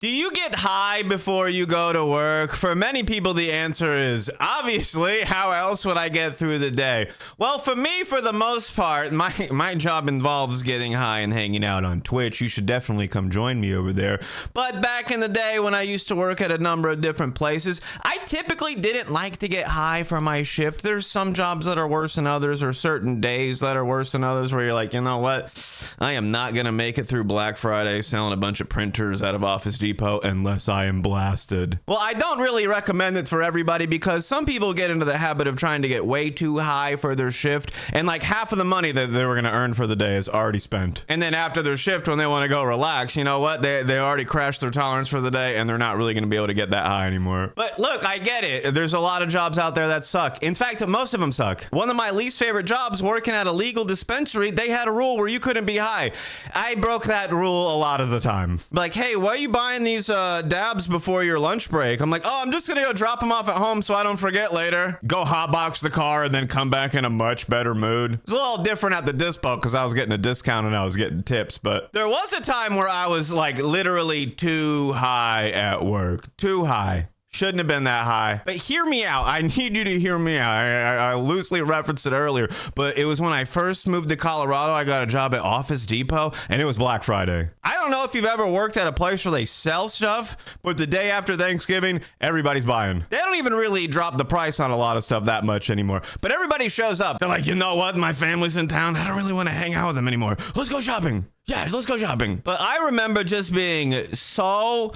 Do you get high before you go to work? For many people, the answer is obviously. How else would I get through the day? Well, for me, for the most part, my job involves getting high and hanging out on Twitch. You should definitely come join me over there. But back in the day when I used to work at a number of different places, I typically didn't like to get high for my shift. There's some jobs that are worse than others, or certain days that are worse than others, where you're like, you know what? I am not going to make it through Black Friday selling a bunch of printers out of Office Depot unless I am blasted. Well, I don't really recommend it for everybody, because some people get into the habit of trying to get way too high for their shift, and like half of the money that they were going to earn for the day is already spent. And then after their shift, when they want to go relax, you know what? They already crashed their tolerance for the day, and they're not really going to be able to get that high anymore. But look, I get it. There's a lot of jobs out there that suck. In fact, most of them suck. One of my least favorite jobs, working at a legal dispensary, they had a rule where you couldn't be high. I broke that rule a lot of the time. Like, hey, why are you buying these dabs before your lunch break? I'm like, oh, I'm just gonna go drop them off at home so I don't forget later. Go hotbox the car and then come back in a much better mood. It's a little different at the dispo because I was getting a discount and I was getting tips, but there was a time where I was like literally too high at work. Too high. Shouldn't have been that high. But hear me out. I need you to hear me out. I loosely referenced it earlier, but it was when I first moved to Colorado. I got a job at Office Depot, and it was Black Friday. I don't know if you've ever worked at a place where they sell stuff, but the day after Thanksgiving, everybody's buying. They don't even really drop the price on a lot of stuff that much anymore, but everybody shows up. They're like, you know what? My family's in town. I don't really want to hang out with them anymore. Let's go shopping. Yeah, let's go shopping. But I remember just being so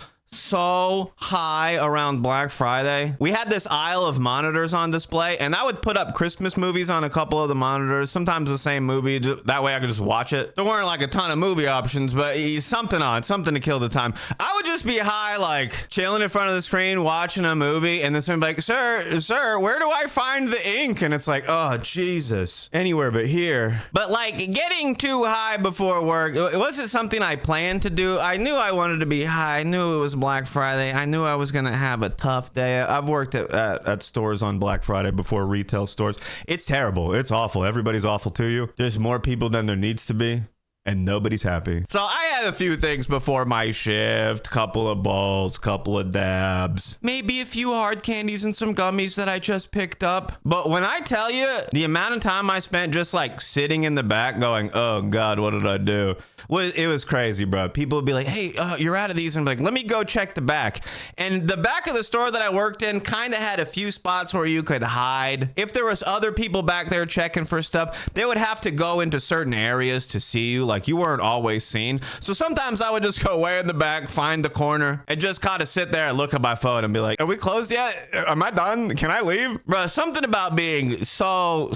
high around Black Friday. We had this aisle of monitors on display, and I would put up Christmas movies on a couple of the monitors, sometimes the same movie. That way I could just watch it. There weren't like a ton of movie options, but something to kill the time. I would just be high, like chilling in front of the screen, watching a movie, and then somebody like, sir, where do I find the ink? And it's like, oh, Jesus. Anywhere but here. But like getting too high before work, it wasn't something I planned to do. I knew I wanted to be high. I knew it was Black Friday. I knew I was going to have a tough day. I've worked at stores on Black Friday before, retail stores. It's terrible. It's awful. Everybody's awful to you. There's more people than there needs to be, and nobody's happy. So I had a few things before my shift, couple of balls, couple of dabs, maybe a few hard candies and some gummies that I just picked up. But when I tell you the amount of time I spent just like sitting in the back going, oh God, what did I do? It was crazy, bro. People would be like, hey, you're out of these. And I'm like, let me go check the back. And the back of the store that I worked in kind of had a few spots where you could hide. If there was other people back there checking for stuff, they would have to go into certain areas to see you. Like, you weren't always seen. So sometimes I would just go way in the back, find the corner, and just kind of sit there and look at my phone and be like, are we closed yet? Am I done? Can I leave? Bro, something about being so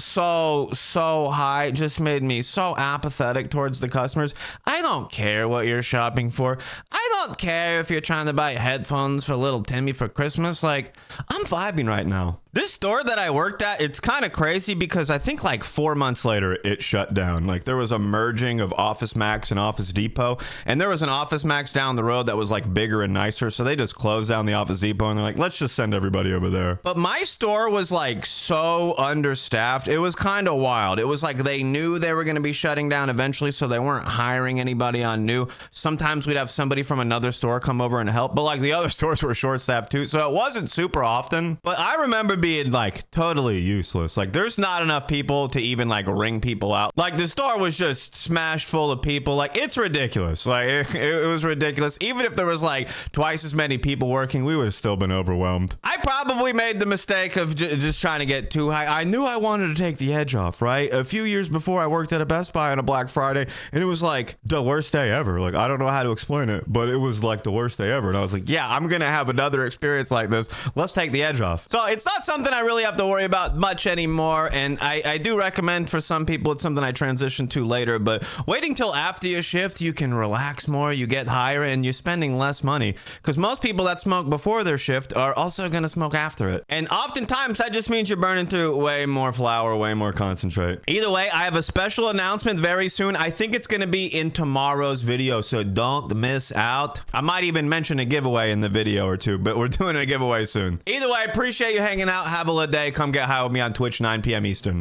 high just made me so apathetic towards the customers. I don't care what you're shopping for. I don't care if you're trying to buy headphones for little Timmy for Christmas. Like, I'm vibing right now. This store that I worked at, it's kind of crazy because I think like 4 months later, it shut down. Like, there was a merging of Office Max and Office Depot, and there was an Office Max down the road that was like bigger and nicer, so they just closed down the Office Depot, and they're like, let's just send everybody over there. But my store was like so understaffed. It was kind of wild. It was like they knew they were going to be shutting down eventually, so they weren't hiring anybody on new. Sometimes we'd have somebody from another store come over and help, but like the other stores were short-staffed too, so it wasn't super often. But I remember being like totally useless. Like, there's not enough people to even like ring people out. Like, the store was just smashed full of people. Like, it's ridiculous. Like, it was ridiculous. Even if there was like twice as many people working, we would have still been overwhelmed. I probably made the mistake of just trying to get too high. I knew I wanted to take the edge off, right? A few years before, I worked at a Best Buy on a Black Friday, and it was like the worst day ever. Like, I don't know how to explain it, but it was like the worst day ever. And I was like, yeah, I'm gonna have another experience like this. Let's take the edge off. So it's not something I really have to worry about much anymore, and I do recommend for some people. It's something I transition to later, but waiting till after your shift, you can relax more, you get higher, and you're spending less money, because most people that smoke before their shift are also going to smoke after it, and oftentimes that just means you're burning through way more flour, way more concentrate. Either way, I have a special announcement very soon. I think it's going to be in tomorrow's video, so don't miss out. I might even mention a giveaway in the video or two, but we're doing a giveaway soon. Either way, I appreciate you hanging out. Have a good day. Come get high with me on Twitch, 9 p.m. Eastern.